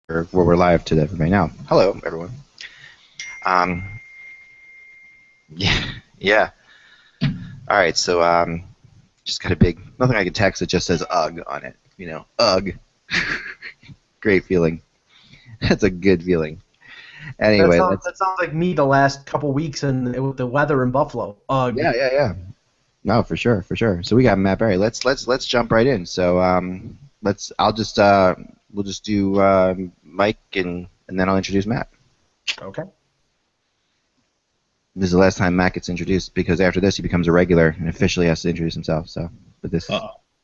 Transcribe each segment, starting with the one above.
where we're live to everybody now. Hello, everyone. Um, yeah, yeah. All right, so just got a big nothing I can text that just says "ugh" on it. Ugh. Great feeling. That's a good feeling. That Anyway, sounds that sounds like me the last couple weeks with the weather in Buffalo. Ugh. yeah. No, for sure, for sure. So we got Matt Barry. Let's jump right in. So we'll just do Mike and then I'll introduce Matt. Okay. This is the last time Matt gets introduced because after this he becomes a regular and officially has to introduce himself. So, but this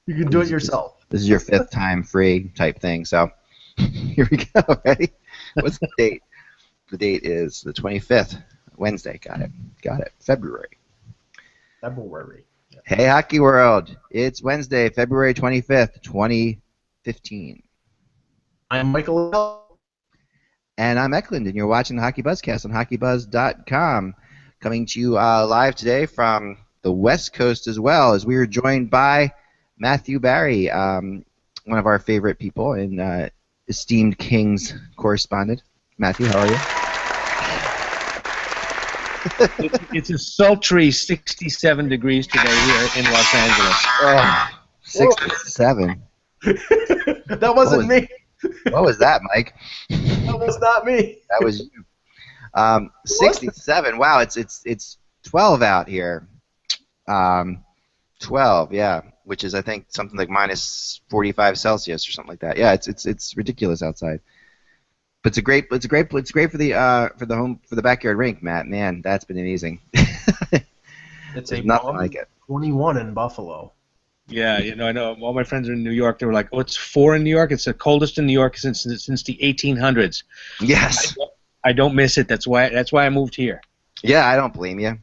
You can do it yourself. this is your fifth time free type thing. So here we go. Ready? What's the date? The date is the 25th, Wednesday. Got it. February. February. Yeah. Hey, Hockey World! It's Wednesday, February 25th, 2015. I'm Michael. And I'm Eklund, and you're watching the HockeyBuzzCast on HockeyBuzz.com. Coming to you live today from the West Coast as well, as we are joined by Matthew Barry, one of our favorite people and esteemed Kings correspondent. Matthew, how are you? It's a sultry 67 degrees today here in Los Angeles. Oh, 67. That wasn't me. What was that, Mike? That was not me. That was you. 67. Wow, it's 12 out here. 12, yeah, which is I think something like minus 45 Celsius or something like that. Yeah, it's ridiculous outside. But it's great for the backyard rink, Matt. Man, that's been amazing. It's a nothing like it. 21 in Buffalo. Yeah, I know. All my friends are in New York. They were like, "Oh, it's 4 in New York. It's the coldest in New York since the 1800s." Yes. I don't miss it. That's why I moved here. Yeah, I don't blame you.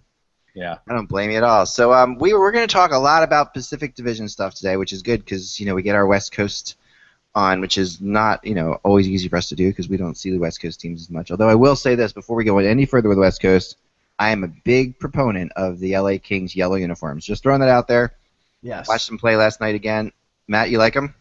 Yeah. I don't blame you at all. So we're going to talk a lot about Pacific Division stuff today, which is good because we get our West Coast on, which is not always easy for us to do because we don't see the West Coast teams as much. Although I will say this before we go any further with the West Coast, I am a big proponent of the LA Kings yellow uniforms. Just throwing that out there. Yes. Watched them play last night again. Matt, you like them?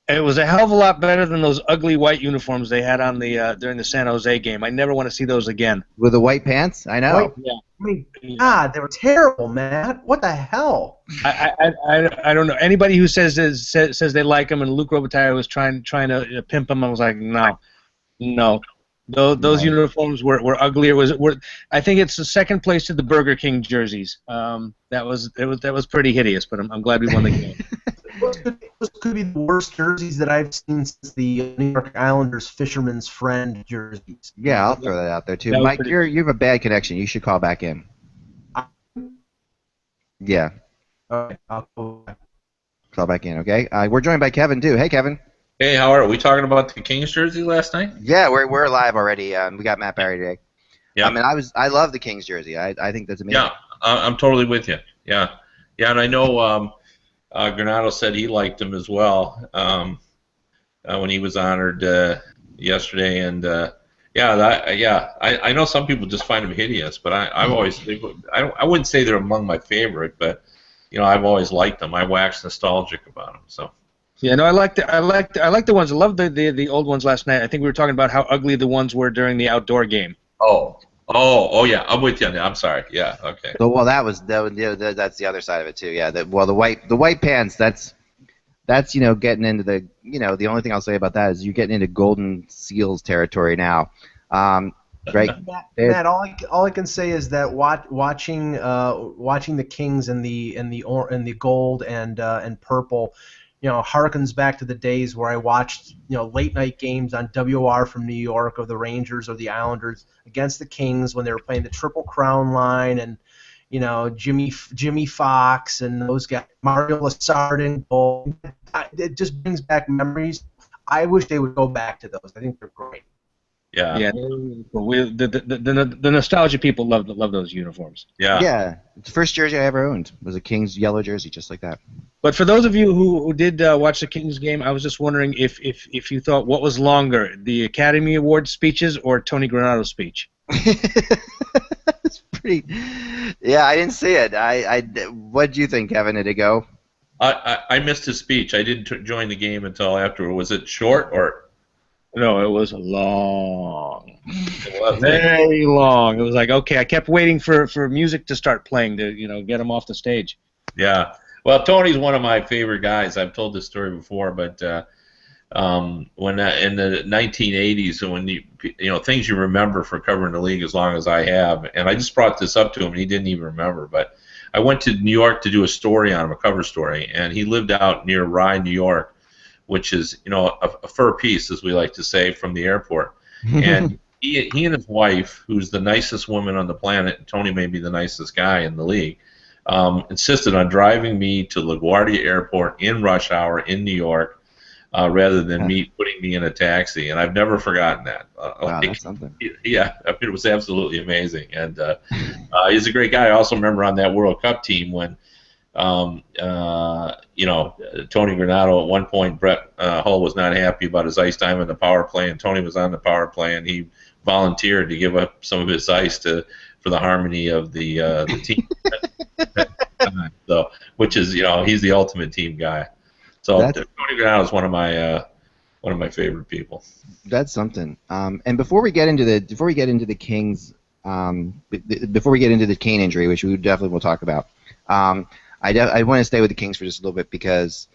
It was a hell of a lot better than those ugly white uniforms they had on the during the San Jose game. I never want to see those again. With the white pants? I know. Yeah. I mean, God, they were terrible, Matt. What the hell? I don't know. Anybody who says they like them, and Luke Robitaille was trying to pimp them, I was like, no. Those uniforms were uglier. I think it's the second place to the Burger King jerseys. That was pretty hideous, but I'm glad we won the game. Those could be the worst jerseys that I've seen since the New York Islanders Fisherman's Friend jerseys. Yeah, I'll throw that out there too. Mike, you have a bad connection. You should call back in. Yeah. All right, I'll go back. Call back in, okay? We're joined by Kevin too. Hey, Kevin. Hey, how are we talking about the Kings jersey last night? Yeah, we're live already. We got Matt Barry today. Yeah. I mean, I love the Kings jersey. I think that's amazing. Yeah, I'm totally with you. Yeah, and I know Granato said he liked him as well when he was honored yesterday, and I know some people just find him hideous, but I wouldn't say they're among my favorite, but I've always liked them. I wax nostalgic about them, so. Yeah, no, I like the ones. I love the old ones last night. I think we were talking about how ugly the ones were during the outdoor game. Oh, yeah, I'm with you. I'm sorry. Yeah, okay. So, well, that's the other side of it too. Yeah, the white pants. That's getting into the only thing I'll say about that is you're getting into Golden Seals territory now. Right. Matt, all I can say is that watching the Kings in the gold and purple, harkens back to the days where I watched late night games on WR from New York of the Rangers or the Islanders against the Kings when they were playing the Triple Crown line and Jimmy Fox and those guys, Mario Lessard and goal. It just brings back memories. I wish they would go back to those. I think they're great. Yeah. Yeah. The nostalgia people love those uniforms. Yeah. Yeah. The first jersey I ever owned was a Kings yellow jersey, just like that. But for those of you who did watch the Kings game, I was just wondering if you thought what was longer, the Academy Award speeches or Tony Granato's speech. It's pretty. Yeah, I didn't see it. What do you think, Kevin? Did it go? I missed his speech. I didn't join the game until after. Was it short or? No, it was long. It was, eh? Very long. It was like, okay, I kept waiting for music to start playing to, get him off the stage. Yeah. Well, Tony's one of my favorite guys. I've told this story before, but when in the 1980s, so when things you remember for covering the league as long as I have, and I just brought this up to him, and he didn't even remember. But I went to New York to do a story on him, a cover story, and he lived out near Rye, New York, which is a fur piece, as we like to say, from the airport. And he and his wife, who's the nicest woman on the planet, Tony may be the nicest guy in the league, insisted on driving me to LaGuardia Airport in rush hour in New York, rather than putting me in a taxi, and I've never forgotten that. Wow, that's something. Yeah, it was absolutely amazing, and he's a great guy. I also remember on that World Cup team when, Tony Granato at one point, Brett Hull was not happy about his ice time in the power play, and Tony was on the power play, and he volunteered to give up some of his ice for the harmony of the team. So, which is, he's the ultimate team guy. So Tony Granato is one of my favorite people. That's something. And before we get into the Kings, before we get into the Kane injury, which we definitely will talk about, I want to stay with the Kings for just a little bit because,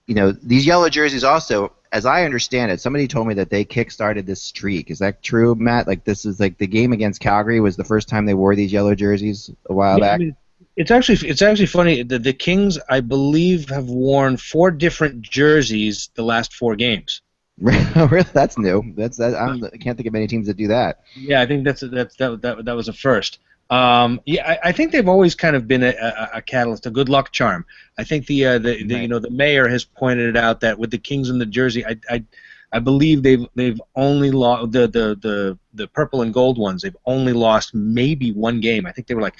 these yellow jerseys also, as I understand it, somebody told me that they kick-started this streak. Is that true, Matt? Like, this is like the game against Calgary was the first time they wore these yellow jerseys a while back. I mean, it's actually funny. The Kings, I believe, have worn 4 different jerseys the last 4 games. Really? That's new. I can't think of many teams that do that. Yeah, I think that was a first. I think they've always kind of been a catalyst, a good luck charm. I think the mayor has pointed out that with the Kings and the jersey, I believe they've only lost the purple and gold ones. They've only lost maybe 1 game. I think they were like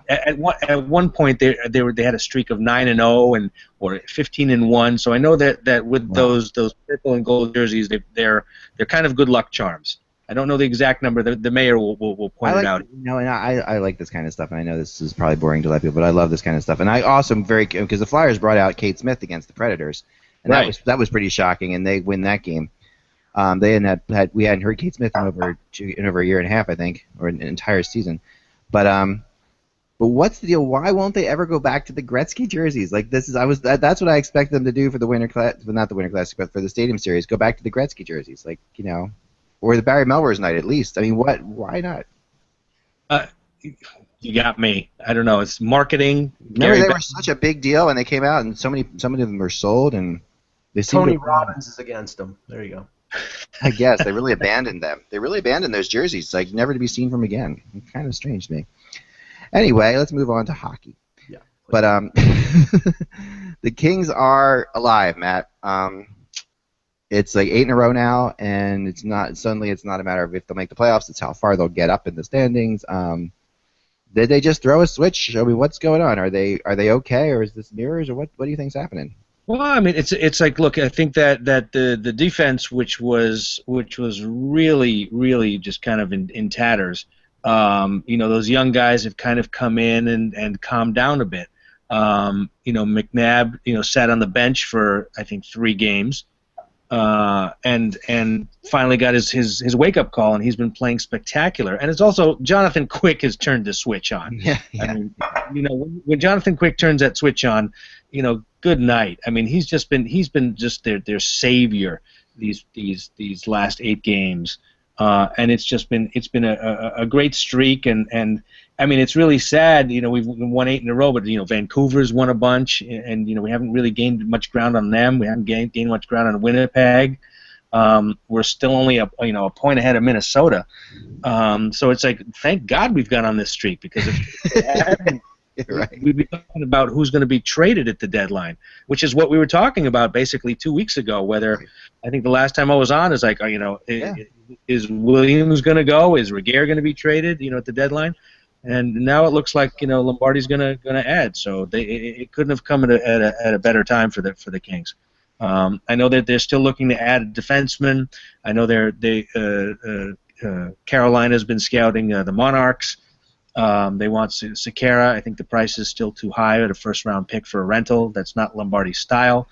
at one point they had a streak of 9-0 or 15-1. So I know that with those purple and gold jerseys, they're kind of good luck charms. I don't know the exact number. The mayor will point it out. And I like this kind of stuff, and I know this is probably boring to a lot of people, but I love this kind of stuff. And I also am because the Flyers brought out Kate Smith against the Predators, and that was pretty shocking, and they win that game. We hadn't heard Kate Smith in over a year and a half, I think, or an entire season. But what's the deal? Why won't they ever go back to the Gretzky jerseys? Like that's what I expect them to do for the Winter Classic, well, not the Winter Classic, but for the Stadium Series. Go back to the Gretzky jerseys, or the Barry Melrose night at least. I mean, why not? You got me. I don't know. It's marketing. Remember, they were such a big deal, and they came out, and so many of them were sold, and they Tony Robbins is against them. There you go. I guess they really abandoned them. They really abandoned those jerseys, like never to be seen from again. It's kind of strange to me. Anyway, let's move on to hockey. Yeah. But the Kings are alive, Matt. It's like 8 in a row now, and it's not a matter of if they'll make the playoffs. It's how far they'll get up in the standings. Did they just throw a switch? I mean, what's going on? Are they okay, or is this mirrors, or what do you think's happening? Well, I mean, it's like, look, I think that the defense, which was really, really just kind of in tatters. Those young guys have kind of come in and calmed down a bit. McNabb, sat on the bench for I think 3 games. And finally got his wake-up call, and he's been playing spectacular. And it's also Jonathan Quick has turned the switch on. Yeah. I mean, when Jonathan Quick turns that switch on, good night. I mean, he's been just their savior these last 8 games. And it's been a great streak, and I mean, it's really sad. We've won 8 in a row, but Vancouver's won a bunch, and we haven't really gained much ground on them. We haven't gained much ground on Winnipeg. We're still only a point ahead of Minnesota. So it's like, thank God we've got on this streak, because if it hadn't, right. We'd be talking about who's going to be traded at the deadline, which is what we were talking about basically 2 weeks ago. Whether I think the last time I was on is like, is Williams going to go? Is Regehr going to be traded? At the deadline, and now it looks like Lombardi's going to add. So it couldn't have come at a better time for the Kings. I know that they're still looking to add a defenseman. I know Carolina's been scouting the Monarchs. They want Sekera. I think the price is still too high at a first-round pick for a rental. That's not Lombardi's style.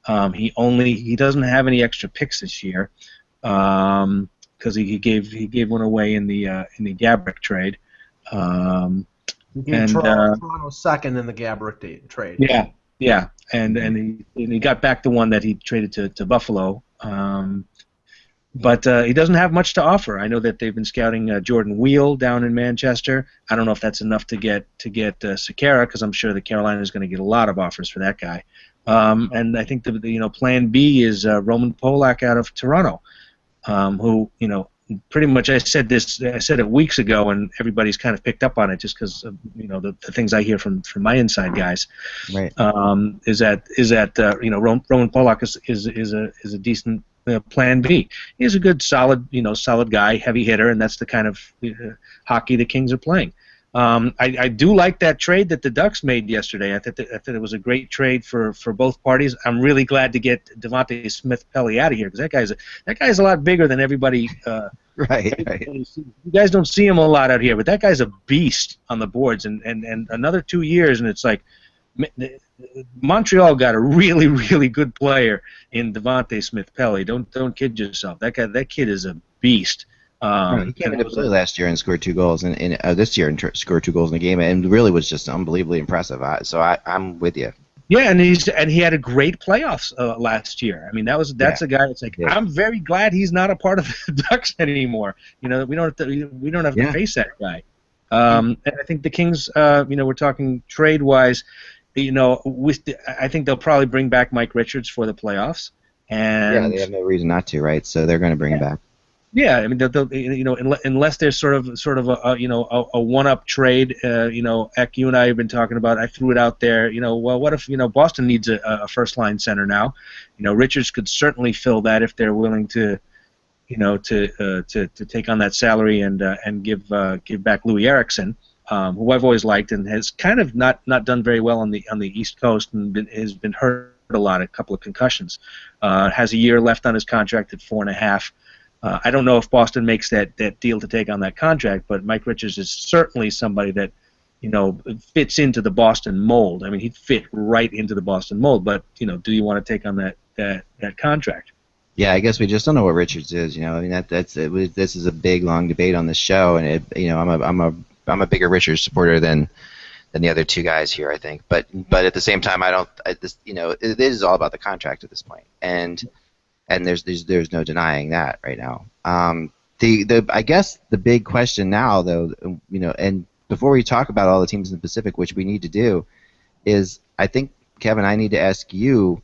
He doesn't have any extra picks this year because he gave one away in the Gabrick trade. He gave Toronto second in the Gabrick trade. Yeah, and he got back the one that he traded to Buffalo. But he doesn't have much to offer. I know that they've been scouting Jordan Wheel down in Manchester. I don't know if that's enough to get Sekera, because I'm sure that Carolina is going to get a lot of offers for that guy. And I think the plan B is Roman Polak out of Toronto, who pretty much I said it weeks ago, and everybody's kind of picked up on it just because the things I hear from my inside guys. Right. Is that Roman Polak is a decent plan B. He's a good, solid guy, heavy hitter, and that's the kind of hockey the Kings are playing. I do like that trade that the Ducks made yesterday. I thought it was a great trade for both parties. I'm really glad to get Devontae Smith-Pelly out of here, because that guy's a lot bigger than everybody. Right. You guys don't see him a lot out here, but that guy's a beast on the boards. And another 2 years, and it's like Montreal got a really, really good player in Devontae Smith-Pelly. Don't kid yourself. That kid is a beast. He came into play last year and scored 2 goals, and this year and scored 2 goals in the game, and really was just unbelievably impressive. So I'm with you. Yeah, and he had a great playoffs last year. I mean, that's a guy that's like, yeah. I'm very glad he's not a part of the Ducks anymore. We don't have to face that guy. And I think the Kings, we're talking trade wise. I think they'll probably bring back Mike Richards for the playoffs. And they have no reason not to, right? So they're going to bring him back. Yeah, I mean, unless there's sort of a one-up trade, Eck, you and I have been talking about. I threw it out there. Well, what if Boston needs a first-line center now? Richards could certainly fill that if they're willing to take on that salary and give back Louis Eriksson, who I've always liked and has kind of not done very well on the East Coast and has been hurt a lot, a couple of concussions. Has a year left on his contract at $4.5. I don't know if Boston makes that deal to take on that contract, but Mike Richards is certainly somebody that fits into the Boston mold. I mean, he'd fit right into the Boston mold. But do you want to take on that contract? Yeah, I guess we just don't know what Richards is. I mean, this is a big, long debate on this show, and I'm a bigger Richards supporter than the other two guys here, I think. But at the same time, it is all about the contract at this point, and there's no denying that right now. I guess the big question now, though, and before we talk about all the teams in the Pacific, which we need to do, is I think, Kevin, I need to ask you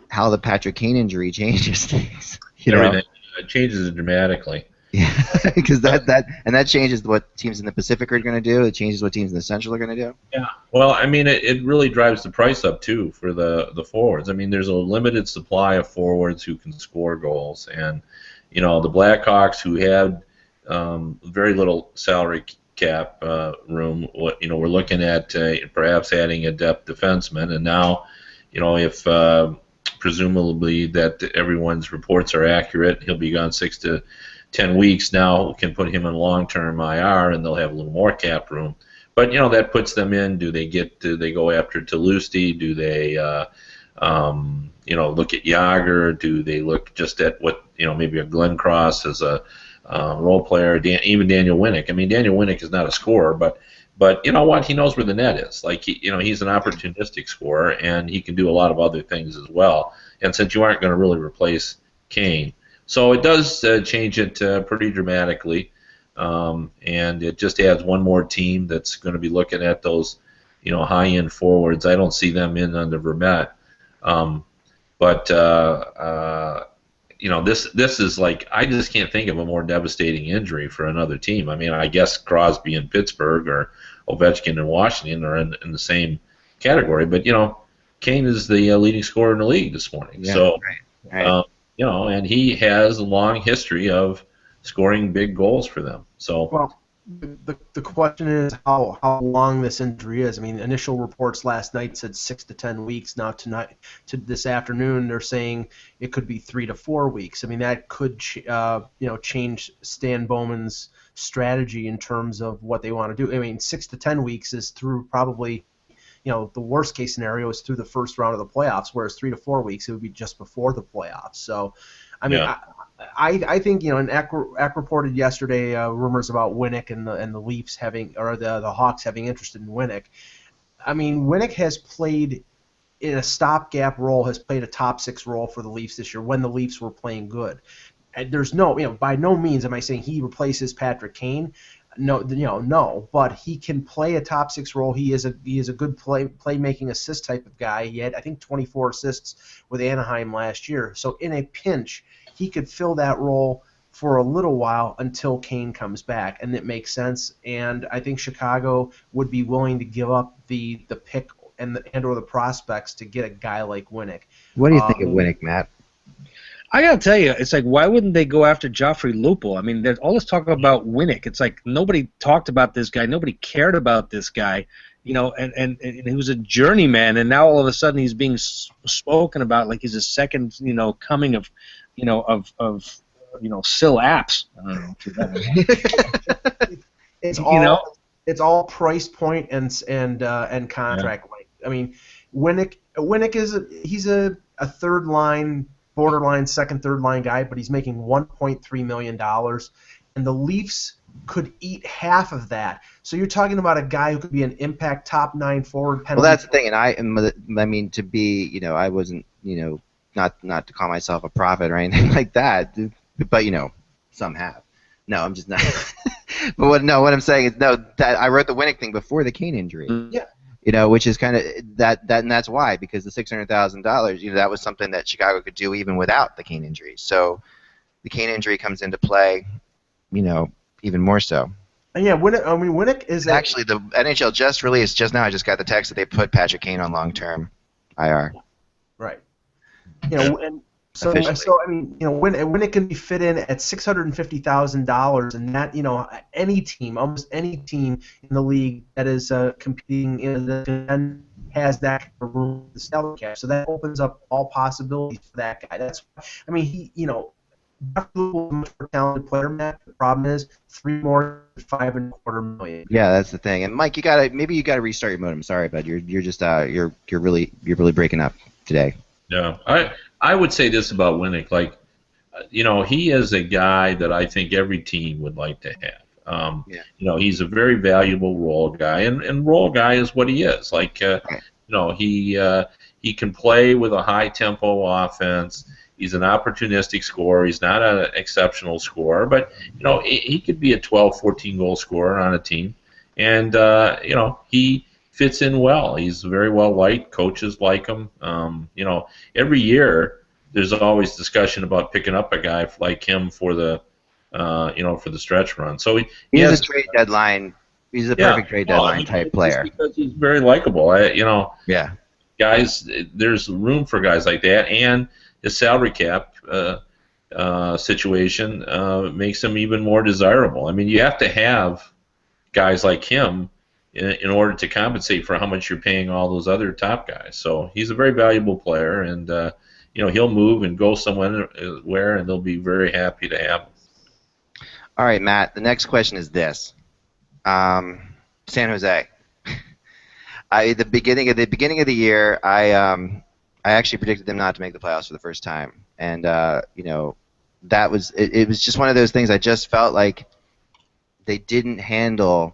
how the Patrick Kane injury changes things. Everything changes it dramatically. Yeah, because that changes what teams in the Pacific are going to do. It changes what teams in the Central are going to do. Yeah. Well, I mean, it really drives the price up too for the forwards. I mean, there's a limited supply of forwards who can score goals, and the Blackhawks, who had very little salary cap room, we're looking at perhaps adding a depth defenseman, and now, if presumably that everyone's reports are accurate, he'll be gone 6 to 10 weeks. Now can put him in long-term IR, and they'll have a little more cap room. But that puts them in. Do they go after Toulouse-T? Do they look at Jágr? Do they look just at what maybe a Glenn Cross as a role player? Even Daniel Winnick. I mean, Daniel Winnick is not a scorer, but you know what? He knows where the net is. Like he's an opportunistic scorer, and he can do a lot of other things as well. And since you aren't going to really replace Kane, so it does change it pretty dramatically, and it just adds one more team that's going to be looking at those, high-end forwards. I don't see them in under Vermette, but this is like, I just can't think of a more devastating injury for another team. I mean, I guess Crosby in Pittsburgh or Ovechkin in Washington are in the same category, but Kane is the leading scorer in the league this morning. Yeah, so. Right. And he has a long history of scoring big goals for them. So, well, the question is how long this injury is. I mean, initial reports last night said 6 to 10 weeks. Now this afternoon, they're saying it could be 3 to 4 weeks. I mean, that could change Stan Bowman's strategy in terms of what they want to do. I mean, 6 to 10 weeks is through probably the worst case scenario is through the first round of the playoffs, whereas 3 to 4 weeks it would be just before the playoffs. So, I mean, I think and Eck reported yesterday rumors about Winnick and the Leafs having, or the Hawks having interest in Winnick. I mean, Winnick has played in a stopgap role, has played a top 6 role for the Leafs this year when the Leafs were playing good. And there's by no means am I saying he replaces Patrick Kane. No, but he can play a top 6 role. He is a good playmaking assist type of guy. He had, I think, 24 assists with Anaheim last year. So in a pinch, he could fill that role for a little while until Kane comes back, and it makes sense. And I think Chicago would be willing to give up the pick and or the prospects to get a guy like Winnick. What do you think of Winnick, Matt? I gotta tell you, it's like, why wouldn't they go after Joffrey Lupul? I mean, there's all this talk about Winnick. It's like nobody talked about this guy, nobody cared about this guy, and he was a journeyman, and now all of a sudden he's being spoken about like he's a second, coming of, Sil Apps. I don't know. It's all price point and contract length. I mean, Winnick he's a third line, borderline second, third line guy, but he's making $1.3 million, and the Leafs could eat half of that. So you're talking about a guy who could be an impact top 9 forward. Penalty. Well, that's the thing, and I mean, to be, I wasn't, not to call myself a prophet or anything like that, but some have. No, I'm just not. But what I'm saying is that I wrote the Winnick thing before the Kane injury. Yeah. Which is kind of and that's why, because the $600,000, that was something that Chicago could do even without the Kane injury. So the Kane injury comes into play, even more so. And yeah, Winnick is actually the NHL just released just now. I just got the text that they put Patrick Kane on long-term IR. Right. And so I mean, when it can be fit in at $650,000, and that almost any team in the league that is competing in the has that room the salary cap, so that opens up all possibilities for that guy. That's, I mean, he a much more talented player, Matt. The problem is 3 more, $5.25 million. Yeah, that's the thing. And Mike, maybe you gotta restart your modem. Sorry, bud. You're just you're really breaking up today. Yeah, I would say this about Winnick, like, he is a guy that I think every team would like to have. He's a very valuable role guy, and role guy is what he is. Like, he can play with a high tempo offense. He's an opportunistic scorer. He's not an exceptional scorer, but he could be a 12, 14 goal scorer on a team, and he fits in well. He's very well liked. Coaches like him. Every year there's always discussion about picking up a guy like him for the, for the stretch run. So he's a trade deadline. He's a perfect trade deadline type player. Because he's very likable. Guys, there's room for guys like that, and his salary cap situation makes him even more desirable. I mean, you have to have guys like him in order to compensate for how much you're paying all those other top guys. So he's a very valuable player, and he'll move and go somewhere and they'll be very happy to have him. All right, Matt. The next question is this: San Jose. At the beginning of the year, I actually predicted them not to make the playoffs for the first time, and that was it was just one of those things. I just felt like they didn't handle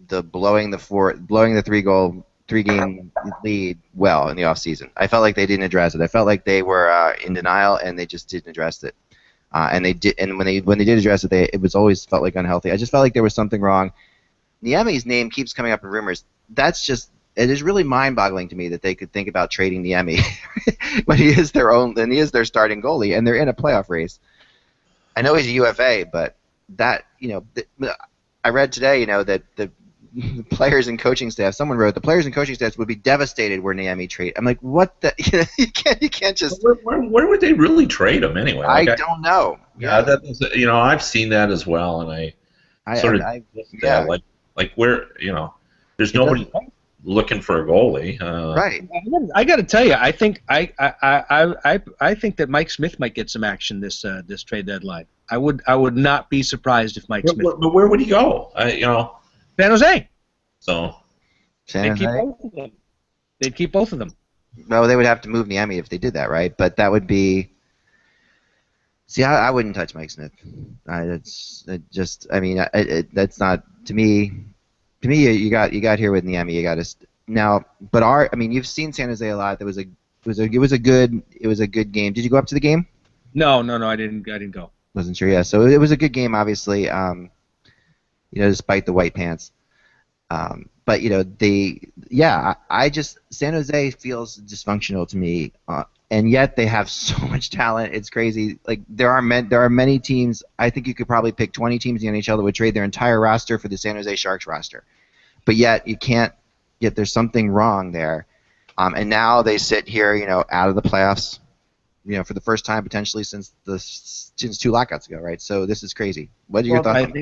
the blowing the 3-game lead well in the offseason. I felt like they didn't address it. I felt like they were in denial, and they just didn't address it. And they did, and when they did address it, it was always felt like unhealthy. I just felt like there was something wrong. Niemi's name keeps coming up in rumors. It is really mind-boggling to me that they could think about trading Niemi when he is their starting goalie, and they're in a playoff race. I know he's a UFA, but that I read today, that the players and coaching staff. Someone wrote the players and coaching staffs would be devastated were Niemi trade. I'm like, what the? You can't just. Where would they really trade him anyway? Like, I don't know. Yeah, I've seen that as well, and like where there's nobody looking for a goalie. Right. I got to tell you, I think I think that Mike Smith might get some action this trade deadline. I would not be surprised if Mike Smith. But where would he go? San Jose. So. San Jose. They'd keep both of them. Well, they would have to move Niemi if they did that, right? But that would be. See, I wouldn't touch Mike Smith. That's not to me. To me, you got here with Niemi. You got to now. But you've seen San Jose a lot. It was a good game. Did you go up to the game? No, I didn't go. Wasn't sure. Yeah, so it was a good game, obviously. Despite the white pants. But San Jose feels dysfunctional to me, and yet they have so much talent. It's crazy. Like there are many teams. I think you could probably pick 20 teams in the NHL that would trade their entire roster for the San Jose Sharks roster, but yet you can't. Yet there's something wrong there, and now they sit here, out of the playoffs, for the first time potentially since 2 lockouts ago, right? So this is crazy. What are your thoughts?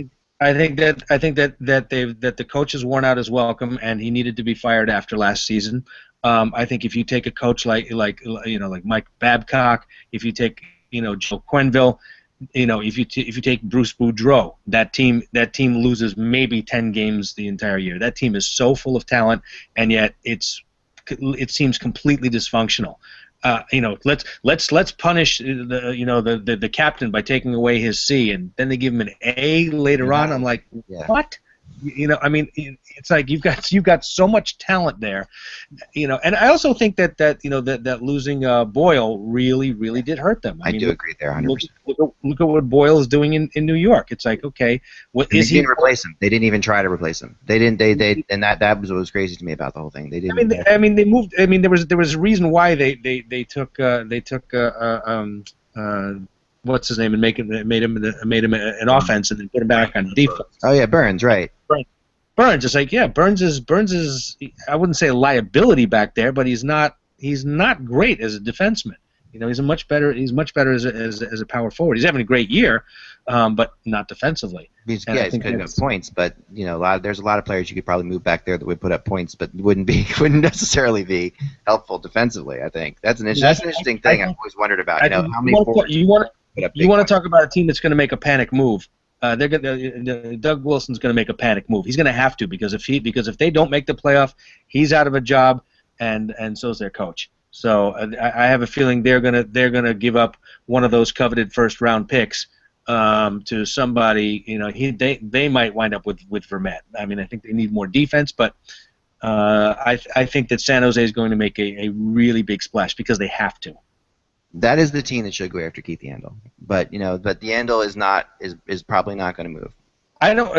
I think that the coach has worn out his welcome, and he needed to be fired after last season. I think if you take a coach like Mike Babcock, if you take Joe Quenneville, if you take Bruce Boudreau, that team loses maybe 10 games the entire year. That team is so full of talent, and yet it seems completely dysfunctional. Let's punish the captain by taking away his C, and then they give him an A later on. I'm like, what? It's like you've got so much talent there, And I also think that losing Boyle really did hurt them. I do agree there, 100%. Look at what Boyle is doing in New York. It's like, okay, they didn't replace him. They didn't even try to replace him. They didn't. And that was what was crazy to me about the whole thing. They didn't. They moved. There was a reason why they took what's his name and made him an offense and then put him back on defense. Oh yeah, Burns, right? Burns is like, Burns is I wouldn't say a liability back there, but he's not great as a defenseman. He's much better as a power forward. He's having a great year, but not defensively. He's putting up points, but there's a lot of players you could probably move back there that would put up points, but wouldn't necessarily be helpful defensively. I think that's an interesting thing. I've always wondered about. How many forwards you want to talk about a team that's going to make a panic move. Doug Wilson's going to make a panic move. He's going to have to because if they don't make the playoff, he's out of a job, and so is their coach. So I have a feeling they're gonna give up one of those coveted first round picks to somebody. They might wind up with Vermette. I think they need more defense, but I think that San Jose is going to make a really big splash because they have to. That is the team that should go after Keith Yandle, but Yandle is probably not going to move. I don't.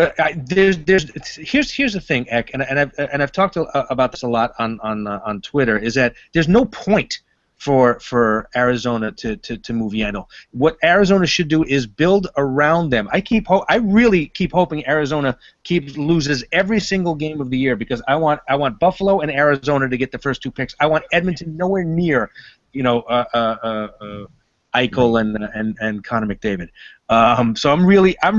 Here's the thing, Eck, and I've talked about this a lot on Twitter. Is that there's no point for Arizona to move Yandle. What Arizona should do is build around them. I really keep hoping Arizona loses every single game of the year because I want Buffalo and Arizona to get the first 2 picks. I want Edmonton nowhere near Eichel and Connor McDavid. So I'm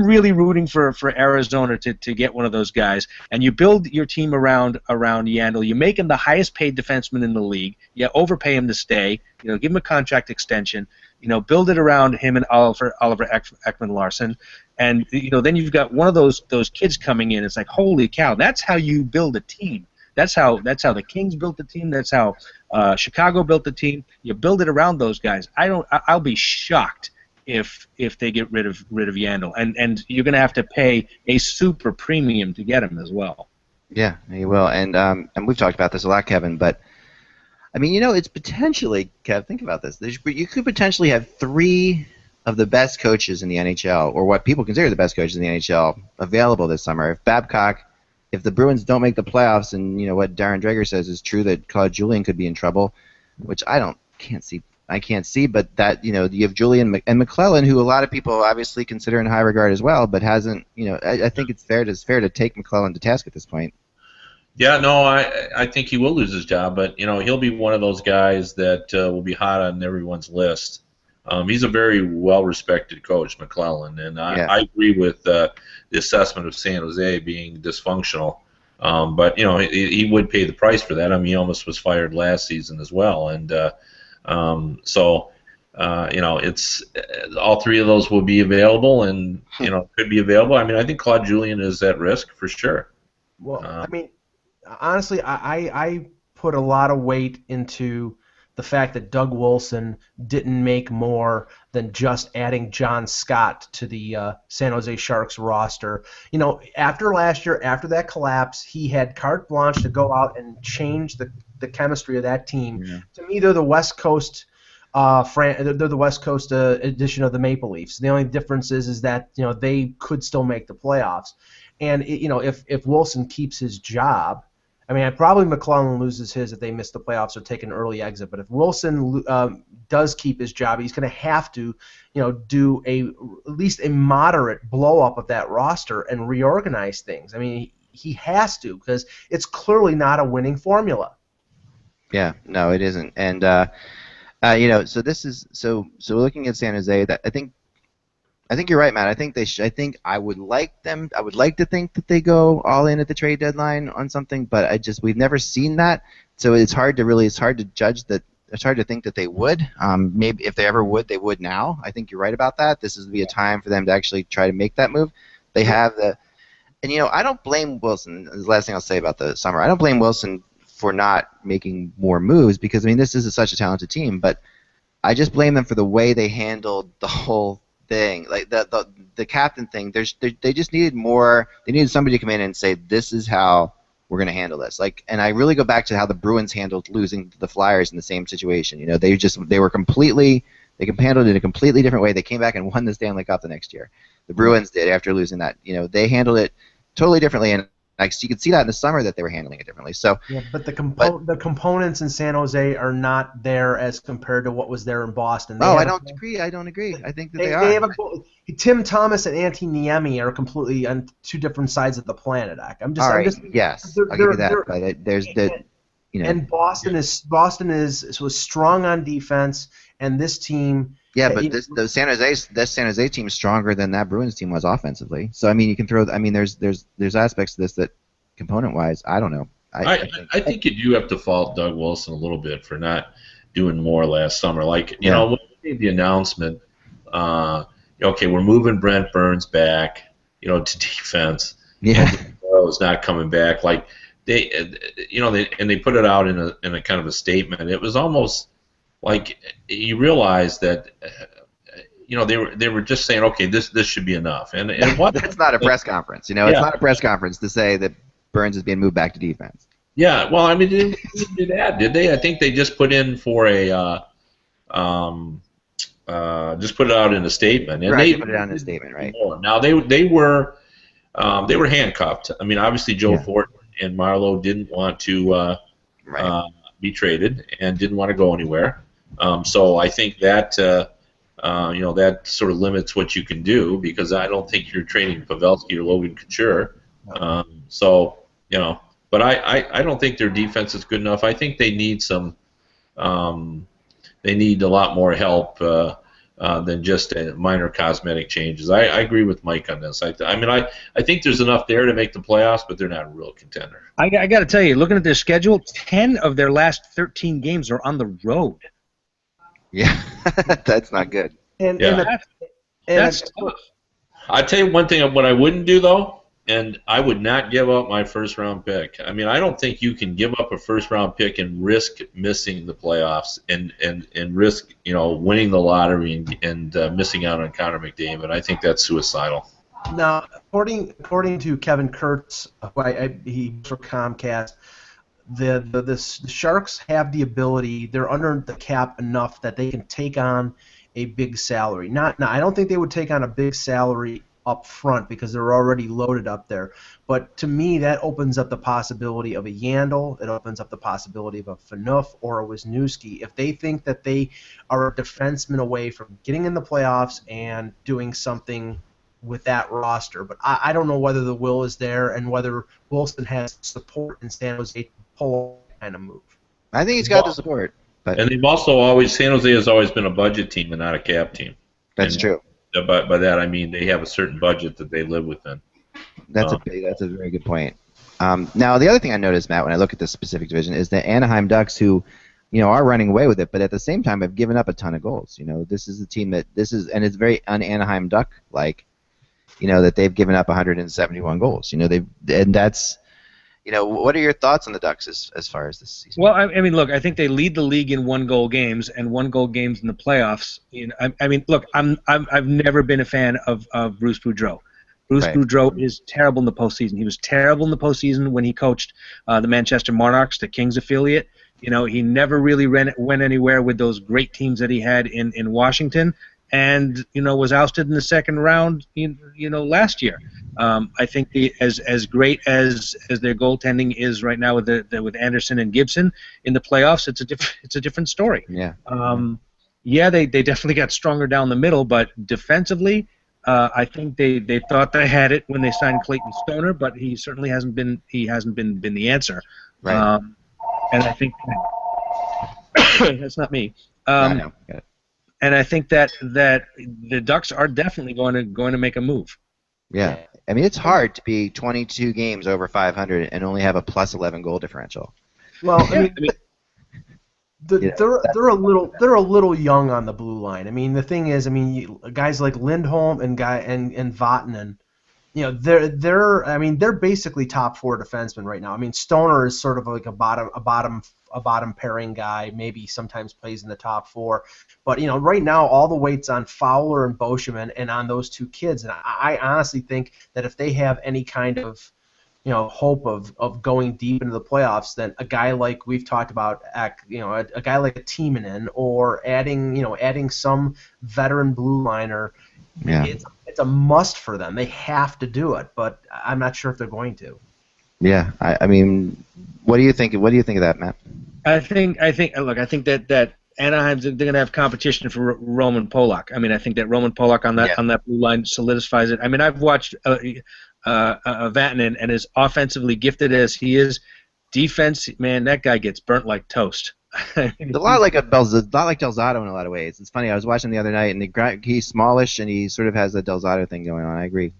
really rooting for Arizona to get one of those guys. And you build your team around Yandle. You make him the highest paid defenseman in the league. You overpay him to stay. Give him a contract extension. Build it around him and Oliver Ekman-Larsson. And then you've got one of those kids coming in. It's like, holy cow! That's how you build a team. That's how the Kings built the team. That's how Chicago built the team. You build it around those guys. I'll be shocked if they get rid of Yandle, and you're going to have to pay a super premium to get him as well. Yeah, you will, and we've talked about this a lot, Kevin. But it's potentially, Kev. Think about this. You could potentially have 3 of the best coaches in the NHL, or what people consider the best coaches in the NHL, available this summer. If the Bruins don't make the playoffs, and what Darren Dreger says is true, that Claude Julien could be in trouble, which I can't see, but that you have Julien and McClellan, who a lot of people obviously consider in high regard as well, but hasn't. I think it's fair to take McClellan to task at this point. Yeah, no, I think he will lose his job, but he'll be one of those guys that will be hot on everyone's list. He's a very well-respected coach, McClellan, and I agree with the assessment of San Jose being dysfunctional. But he would pay the price for that. He almost was fired last season as well, and it's all 3 of those will be available, and could be available. I think Claude Julien is at risk for sure. Well, honestly, I put a lot of weight into the fact that Doug Wilson didn't make more than just adding John Scott to the San Jose Sharks roster. You know, after last year, after that collapse, he had carte blanche to go out and change the chemistry of that team. Yeah. To me, they're the West Coast they're the West Coast edition of the Maple Leafs. The only difference is that they could still make the playoffs. And if Wilson keeps his job, I mean, probably McClellan loses his if they miss the playoffs or take an early exit. But if Wilson does keep his job, he's going to have to, do at least a moderate blow up of that roster and reorganize things. I mean, he has to, because it's clearly not a winning formula. Yeah, no, it isn't. And so this is so looking at San Jose, that I think you're right, Matt. I think I would like to think that they go all in at the trade deadline on something, but we've never seen that. So it's hard to judge that. It's hard to think that they would. Maybe if they ever would, they would now. I think you're right about that. This would be a time for them to actually try to make that move. They have and I don't blame Wilson. The last thing I'll say about the summer, I don't blame Wilson for not making more moves, because this is such a talented team, but I just blame them for the way they handled the whole thing, like the captain thing. They just needed more. They needed somebody to come in and say, this is how we're going to handle this. And I really go back to how the Bruins handled losing to the Flyers in the same situation. They handled it in a completely different way. They came back and won the Stanley Cup the next year. The Bruins did after losing that. They handled it totally differently, and you could see that in the summer that they were handling it differently. So, yeah, but the components in San Jose are not there as compared to what was there in Boston. I don't agree. I think that they are. Tim Thomas and Antti Niemi are completely on two different sides of the planet. Yes, I'll give you that. But there's and Boston was strong on defense, and this team. Yeah, but this San Jose team is stronger than that Bruins team was offensively. So you can throw. There's aspects to this that, component-wise, I don't know. I think you do have to fault Doug Wilson a little bit for not doing more last summer. When we made the announcement, okay, we're moving Brent Burns back, to defense. Yeah, is not coming back. They put it out in a kind of a statement. It was almost like you realize that they were just saying, okay, this should be enough, and that's not a press conference. It's not a press conference to say that Burns is being moved back to defense. Yeah, well, they didn't do that, did they? I think they just put in for just put it out in a statement, and right, they put it out in a statement, right? More. Now they were handcuffed. Obviously Joe Fort and Marlowe didn't want to be traded and didn't want to go anywhere. So I think that that sort of limits what you can do, because I don't think you're trading Pavelski or Logan Couture. But I don't think their defense is good enough. I think they need they need a lot more help than just minor cosmetic changes. I agree with Mike on this. I think there's enough there to make the playoffs, but they're not a real contender. I got to tell you, looking at their schedule, 10 of their last 13 games are on the road. Yeah, that's not good. That's tough. I'll tell you one thing, what I wouldn't do, though, and I would not give up my first-round pick. I don't think you can give up a first-round pick and risk missing the playoffs and risk, winning the lottery and missing out on Connor McDavid. I think that's suicidal. Now, according to Kevin Kurtz, he for Comcast, the Sharks have the ability. They're under the cap enough that they can take on a big salary. I don't think they would take on a big salary up front because they're already loaded up there. But to me, that opens up the possibility of a Yandel. It opens up the possibility of a Phaneuf or a Wisniewski. If they think that they are a defenseman away from getting in the playoffs and doing something with that roster. But I don't know whether the will is there and whether Wilson has support in San Jose to pull that kind of move. I think he's got the support. But and they've also San Jose has always been a budget team and not a cap team. That's true. By that I mean they have a certain budget that they live within. That's a very good point. Now the other thing I noticed, Matt, when I look at this specific division, is the Anaheim Ducks, who are running away with it, but at the same time have given up a ton of goals. This is a team and it's very un-Anaheim Duck-like. That they've given up 171 goals. And that's What are your thoughts on the Ducks as far as this season? Well, I mean, look, I think they lead the league in one-goal games and one-goal games in the playoffs. I mean, look, I've never been a fan of Bruce Boudreau. Bruce Right. Boudreau is terrible in the postseason. He was terrible in the postseason when he coached the Manchester Monarchs, the Kings affiliate. He never really went anywhere with those great teams that he had in Washington, and was ousted in the second round. Last year. I think as great as their goaltending is right now with Anderson and Gibson in the playoffs, it's a different story. Yeah. Yeah, they definitely got stronger down the middle, but defensively, I think they thought they had it when they signed Clayton Stoner, but he certainly hasn't been the answer. Right. And I think that's not me. I know. Got it. And I think that the Ducks are definitely going to make a move. Yeah. I mean, it's hard to be 22 games over 500 and only have a plus 11 goal differential. Well, I mean, they're a little young on the blue line. I mean, the thing is, I mean, guys like Lindholm and Vatanen, they're basically top four defensemen right now. I mean, Stoner is sort of like a bottom pairing guy. Maybe sometimes plays in the top four, but right now all the weight's on Fowler and Boschman and on those two kids. And I honestly think that if they have any kind of hope of going deep into the playoffs, then a guy like we've talked about, a guy like a Timonen or adding some veteran blue liner. Yeah. It's a must for them. They have to do it, but I'm not sure if they're going to. Yeah, I mean, what do you think? What do you think of that, Matt? I think that Anaheim's they're going to have competition for Roman Polak. I mean, I think that Roman Polak on that blue line solidifies it. I mean, I've watched Vatanen, and as offensively gifted as he is, defense, man, that guy gets burnt like toast. It's a lot like Delzato in a lot of ways. It's funny. I was watching the other night, and he's smallish, and he sort of has a Delzato thing going on. I agree.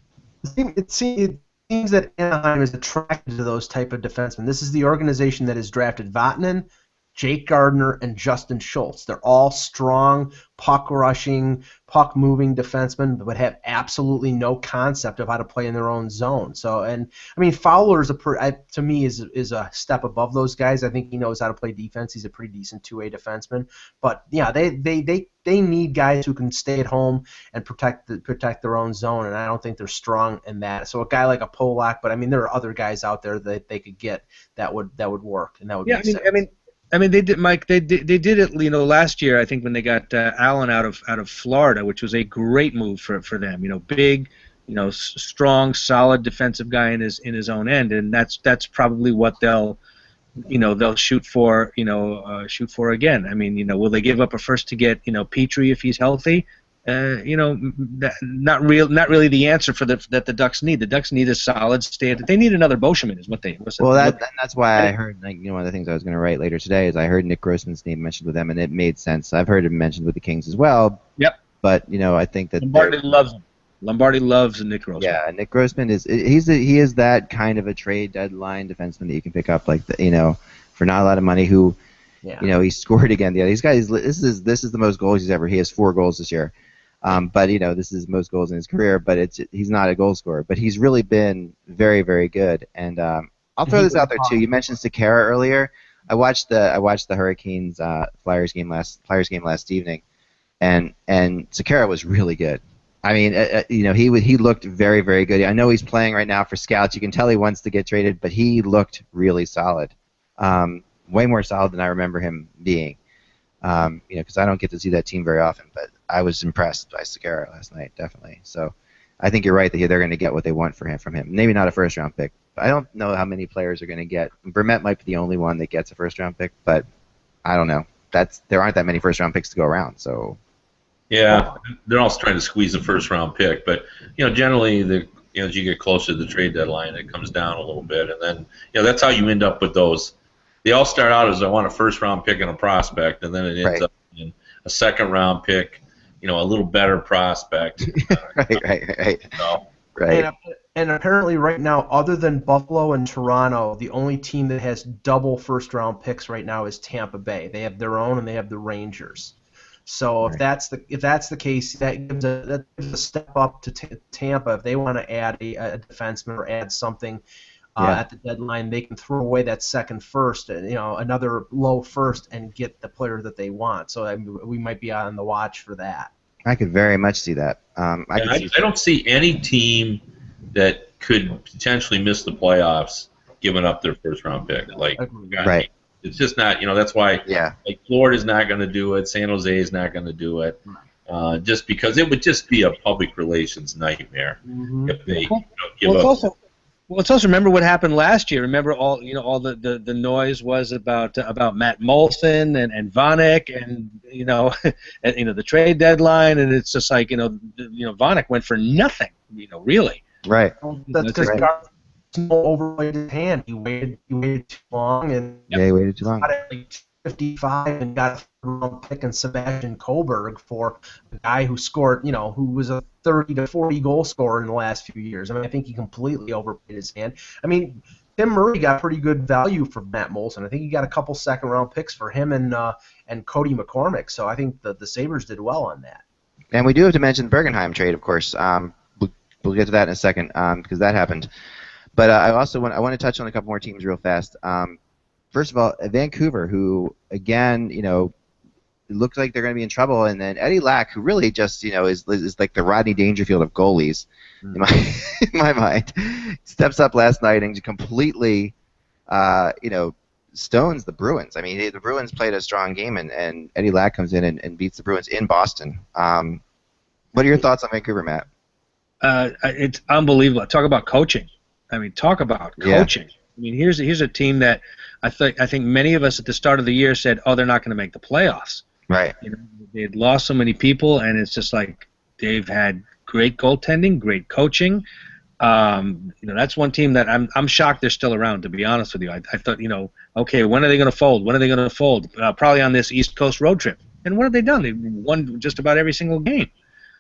It seems that Anaheim is attracted to those type of defensemen. This is the organization that has drafted Vatanen, Jake Gardner, and Justin Schultz. They're all strong, puck-rushing, puck-moving defensemen, but have absolutely no concept of how to play in their own zone. So, and I mean, Fowler to me is a step above those guys. I think he knows how to play defense. He's a pretty decent two-way defenseman. But yeah, they need guys who can stay at home and protect their own zone, and I don't think they're strong in that. So a guy like a Polak, but I mean, there are other guys out there that they could get that would work, and that would make sense. I mean, they did, Mike. They did it, last year. I think when they got Allen out of Florida, which was a great move for them. Big, strong, solid defensive guy in his own end, and that's probably what they'll shoot for. Shoot for again. I mean, will they give up a first to get Petrie if he's healthy? Not really the answer that the Ducks need. The Ducks need a solid stand. They need another Boschman, is what they. That's why I heard. One of the things I was going to write later today is I heard Nick Grossman's name mentioned with them, and it made sense. I've heard him mentioned with the Kings as well. Yep. But I think that Lombardi loves him. Lombardi loves Nick Grossman. Yeah, Nick Grossman he is that kind of a trade deadline defenseman that you can pick up for not a lot of money. Who, he scored again. These guys. This is the most goals he's ever. He has 4 goals this year. But this is most goals in his career. But he's not a goal scorer. But he's really been very, very good. And I'll throw this out there too. You mentioned Sekera earlier. I watched the Hurricanes Flyers game last evening, and Sekera was really good. I mean, he looked very, very good. I know he's playing right now for scouts. You can tell he wants to get traded, but he looked really solid. Way more solid than I remember him being. Because I don't get to see that team very often, but I was impressed by Sekera last night, definitely. So I think you're right that they're going to get what they want from him. Maybe not a first-round pick. I don't know how many players are going to get. Vermette might be the only one that gets a first-round pick, but I don't know. There aren't that many first-round picks to go around. So yeah, they're also trying to squeeze a first-round pick, but generally as you get closer to the trade deadline, it comes down a little bit, and then that's how you end up with those. They all start out as I want a first-round pick and a prospect, and then it ends up in a second-round pick, a little better prospect. Right. So, right. And apparently right now, other than Buffalo and Toronto, the only team that has double first-round picks right now is Tampa Bay. They have their own, and they have the Rangers. So if that's the case, that gives a step up to Tampa if they want to add a defenseman or add something at the deadline. They can throw away that second first, and another low first, and get the player that they want. So we might be on the watch for that. I could very much see that. I don't see any team that could potentially miss the playoffs giving up their first round pick. Right. It's just not. That's why. Yeah. Like Florida's not going to do it. San Jose is not going to do it. Just because it would just be a public relations nightmare if they give up. Let's also remember what happened last year. Remember all the noise was about Matt Molson and Vanek and the trade deadline, and it's just like Vanek went for nothing, really. Right. That's because Garth overplayed his hand. He waited too long, and he waited too long. Got it like 55 and got a third-round pick in Sebastian Kohlberg for a guy who scored, who was a 30 to 40 goal scorer in the last few years. I think he completely overplayed his hand. Tim Murray got pretty good value for Matt Molson. I think he got a couple second-round picks for him and Cody McCormick. So I think the Sabres did well on that. And we do have to mention the Bergenheim trade, of course. We'll get to that in a second because that happened. But I want to touch on a couple more teams real fast. First of all, Vancouver, who again, looks like they're going to be in trouble, and then Eddie Lack, who really just, is like the Rodney Dangerfield of goalies, in my mind, steps up last night and completely, stones the Bruins. The Bruins played a strong game, and Eddie Lack comes in and beats the Bruins in Boston. What are your thoughts on Vancouver, Matt? It's unbelievable. Talk about coaching. Talk about coaching. Yeah. Here's a team that I think many of us at the start of the year said, oh, they're not going to make the playoffs. Right. They had lost so many people, and it's just like they've had great goaltending, great coaching. That's one team that I'm shocked they're still around, to be honest with you. I thought, okay, when are they going to fold? When are they going to fold? Probably on this East Coast road trip. And what have they done? They've won just about every single game.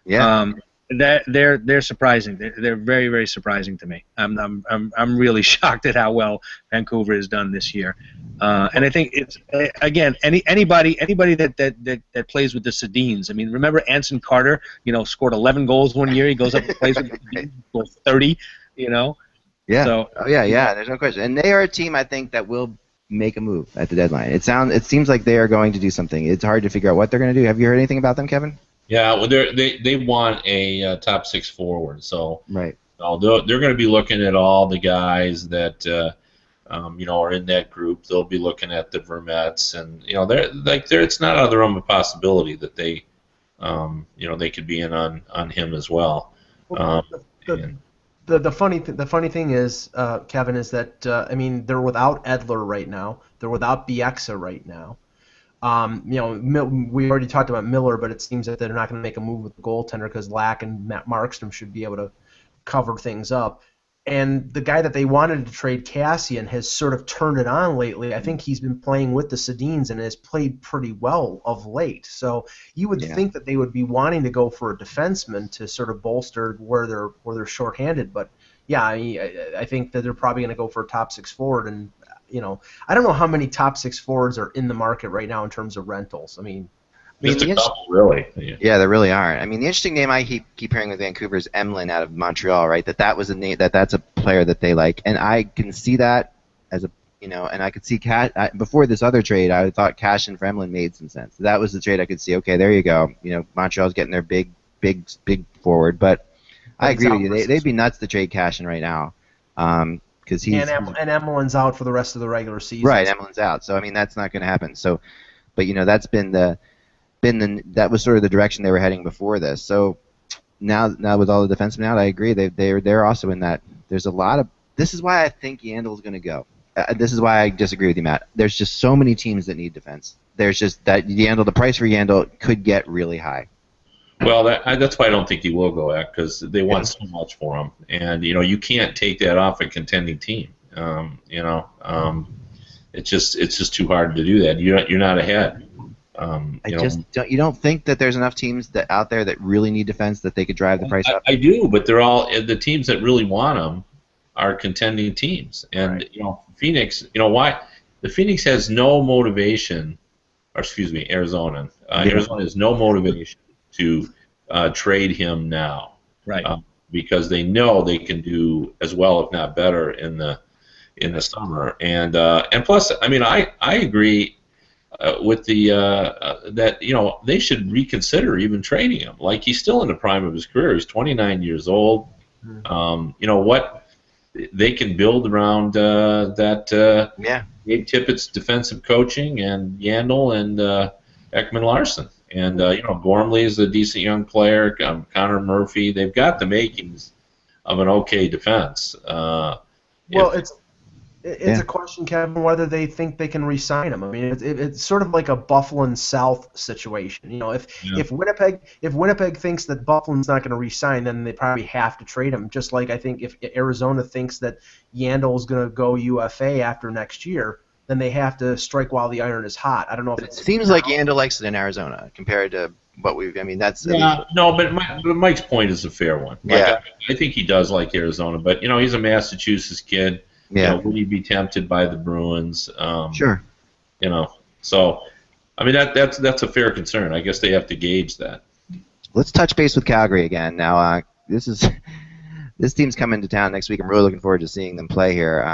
Yeah. They're surprising. They're very, very surprising to me. I'm really shocked at how well Vancouver has done this year. And I think it's again anybody that plays with the Sedins. Remember Anson Carter? Scored 11 goals one year. He goes up and plays with the Sedins, scores 30. Yeah. So, There's no question. And they are a team I think that will make a move at the deadline. It seems like they are going to do something. It's hard to figure out what they're going to do. Have you heard anything about them, Kevin? Yeah, well, they want a top six forward, so right. They're going to be looking at all the guys that are in that group. They'll be looking at the Vermettes, and it's not out of the realm of possibility that they could be in on him as well. The funny thing is, Kevin, is that they're without Edler right now. They're without Bieksa right now. We already talked about Miller, but it seems that they're not going to make a move with the goaltender because Lack and Matt Markstrom should be able to cover things up. And the guy that they wanted to trade, Cassian, has sort of turned it on lately. I think he's been playing with the Sedins and has played pretty well of late. So you would think that they would be wanting to go for a defenseman to sort of bolster where they're shorthanded. But yeah, I think that they're probably going to go for a top six forward. And I don't know how many top six forwards are in the market right now in terms of rentals. Just a couple, really. Yeah, there really aren't. The interesting name I keep hearing with Vancouver is Emlyn out of Montreal, right? That was a name that's a player that they like, and I can see that as a and I could see before this other trade, I thought Cash and Emlyn made some sense. That was the trade I could see. Okay, there you go. Montreal's getting their big forward, but I agree with you. They'd be nuts to trade Cashin right now, because he's and Emlyn's out for the rest of the regular season. Right, Emlyn's out, so that's not going to happen. So, but that's been that was sort of the direction they were heading before this. So now with all the defensemen out, I agree. They're also in that. There's a lot of. This is why I think Yandel's going to go. This is why I disagree with you, Matt. There's just so many teams that need defense. There's just that the price for Yandel could get really high. Well, that's why I don't think he will go at, because they want so much for him, and you can't take that off a contending team. It's just too hard to do that. You're not ahead. You don't think that there's enough teams out there that really need defense that they could drive the price up? I do, but they're all the teams that really want them are contending teams, and right. Phoenix. Why the Phoenix has no motivation, or excuse me, Arizona. Arizona has no motivation to trade him now, right? Because they know they can do as well, if not better, in the in the summer. And plus, I mean, I agree with the that they should reconsider even trading him. Like, he's still in the prime of his career. He's 29 years old. What they can build around that. Gabe Tippett's defensive coaching and Yandel and Ekman-Larsson. And, Gormley is a decent young player. Connor Murphy. They've got the makings of an okay defense. It's a question, Kevin, whether they think they can re-sign him. I mean, it's sort of like a Buffalo South situation. If Winnipeg thinks that Buffalo's not going to re-sign, then they probably have to trade him. Just like I think if Arizona thinks that Yandel's going to go UFA after next year, then they have to strike while the iron is hot. I don't know if it seems like Yandel likes it in Arizona compared to what we've. I mean, that's no, but Mike's point is a fair one. I think he does like Arizona, but he's a Massachusetts kid. Would he be tempted by the Bruins? Sure. So I mean that's a fair concern. I guess they have to gauge that. Let's touch base with Calgary again. Now this team's coming to town next week. I'm really looking forward to seeing them play here.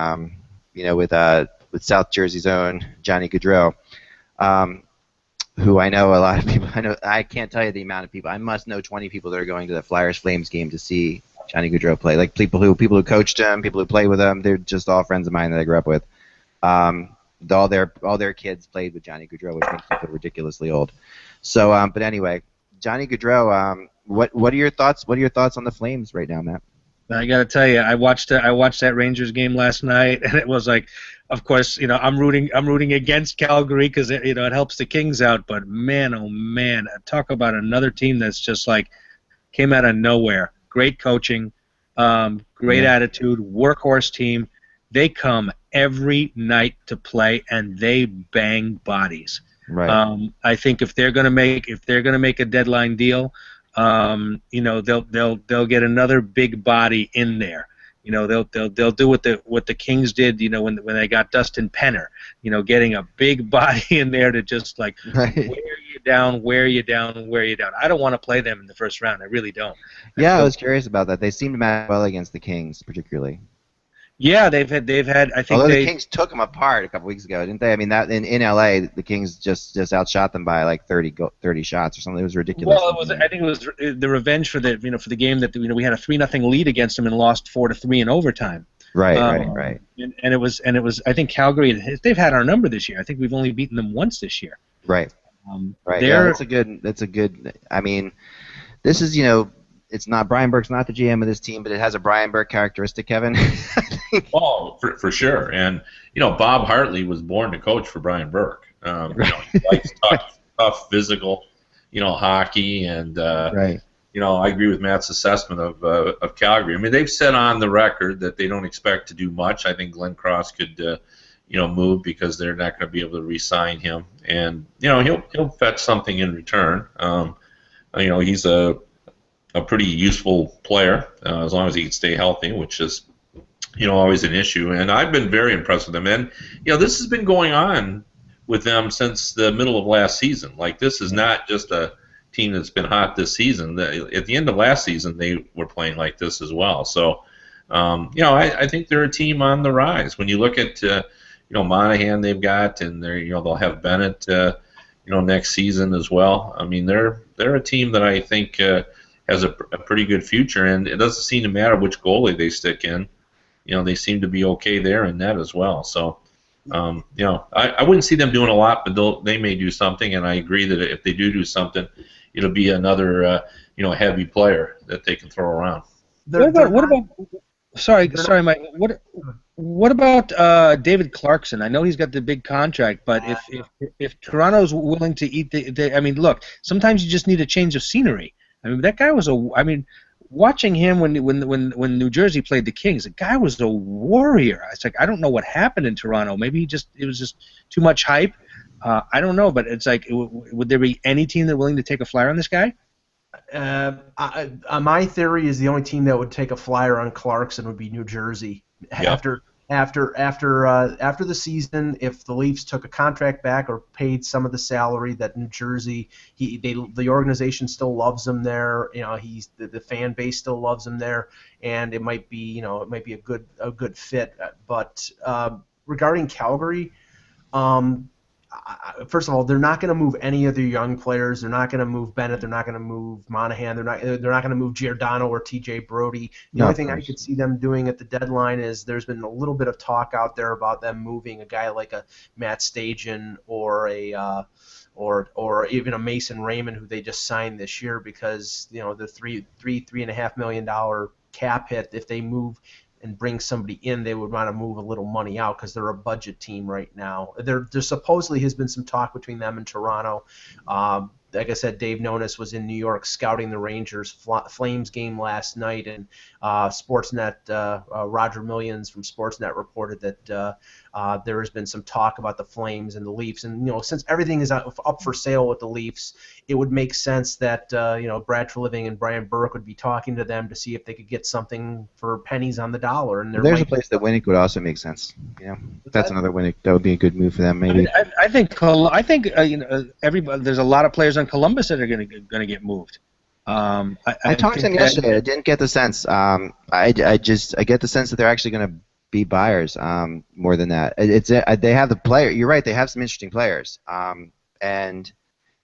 With South Jersey's own Johnny Gaudreau, who I know a lot of people. I can't tell you the amount of people. I must know 20 people that are going to the Flyers-Flames game to see Johnny Gaudreau play. Like people who coached him, people who play with him. They're just all friends of mine that I grew up with. All their kids played with Johnny Gaudreau, which makes me feel ridiculously old. So, but anyway, Johnny Gaudreau. What are your thoughts? What are your thoughts on the Flames right now, Matt? I got to tell you, I watched that Rangers game last night, and it was like, of course, I'm rooting against Calgary because it helps the Kings out. But man, oh man, talk about another team that's just like came out of nowhere. Great coaching, great attitude, workhorse team. They come every night to play, and they bang bodies. Right. I think if they're gonna make a deadline deal, they'll get another big body in there. They'll do what the Kings did. When they got Dustin Penner. Getting a big body in there to just like wear you down. I don't want to play them in the first round. I really don't. I was curious about that. They seem to match well against the Kings, particularly. Yeah, they've had. I think although the Kings took them apart a couple weeks ago, didn't they? I mean, that in LA, the Kings just outshot them by like 30 shots or something. It was ridiculous. Well, I think it was the revenge for the game that we had a 3-0 lead against them and lost 4-3 in overtime. Right. And it was. I think Calgary. They've had our number this year. I think we've only beaten them once this year. Right. Right. Yeah, that's a good. I mean, this is it's not Brian Burke's not the GM of this team, but it has a Brian Burke characteristic, Kevin. Oh, for sure. And Bob Hartley was born to coach for Brian Burke. He likes tough physical, hockey, and right. I agree with Matt's assessment of Calgary. I mean, they've said on the record that they don't expect to do much. I think Glenn Cross could move because they're not going to be able to re-sign him, and he'll fetch something in return. He's a pretty useful player as long as he can stay healthy, which is always an issue. And I've been very impressed with them. And this has been going on with them since the middle of last season. Like, this is not just a team that's been hot this season. At the end of last season, they were playing like this as well. So, I think they're a team on the rise. When you look at Monahan they've got, and they'll have Bennett next season as well. I mean, they're a team that I think has a pretty good future, and it doesn't seem to matter which goalie they stick in. They seem to be okay there in that as well. So, I wouldn't see them doing a lot, but they may do something, and I agree that if they do something, it'll be another heavy player that they can throw around. What about sorry, Mike. What about David Clarkson? I know he's got the big contract, but if Toronto's willing to eat I mean, look, sometimes you just need a change of scenery. I mean, that guy was watching him when New Jersey played the Kings, the guy was a warrior. It's like, I don't know what happened in Toronto. Maybe it was just too much hype. I don't know, but it's like, would there be any team that willing to take a flyer on this guy? My theory is the only team that would take a flyer on Clarkson would be New Jersey. Yeah. after the season, if the Leafs took a contract back or paid some of the salary that New Jersey, the organization still loves him there. The fan base still loves him there, and it might be a good fit. But regarding Calgary. First of all, they're not going to move any of their young players. They're not going to move Bennett. They're not going to move Monahan. They're not going to move Giordano or TJ Brody. The only thing I could see them doing at the deadline is there's been a little bit of talk out there about them moving a guy like a Matt Stajan or or even a Mason Raymond who they just signed this year because the $3.5 million cap hit. If they move and bring somebody in, they would want to move a little money out because they're a budget team right now. There supposedly has been some talk between them and Toronto. Like I said, Dave Nonis was in New York scouting the Rangers Flames game last night, and Sportsnet Roger Millions from Sportsnet reported that there has been some talk about the Flames and the Leafs, and since everything is up for sale with the Leafs, it would make sense that Brad Treliving and Brian Burke would be talking to them to see if they could get something for pennies on the dollar. And there's a place that Winnick would also make sense. That's another Winnick that would be a good move for them. Maybe I think everybody. There's a lot of players on Columbus that are going to get moved. I talked to them yesterday. I didn't get the sense. I get the sense that they're actually going to be buyers. More than that, they have the player. You're right. They have some interesting players. And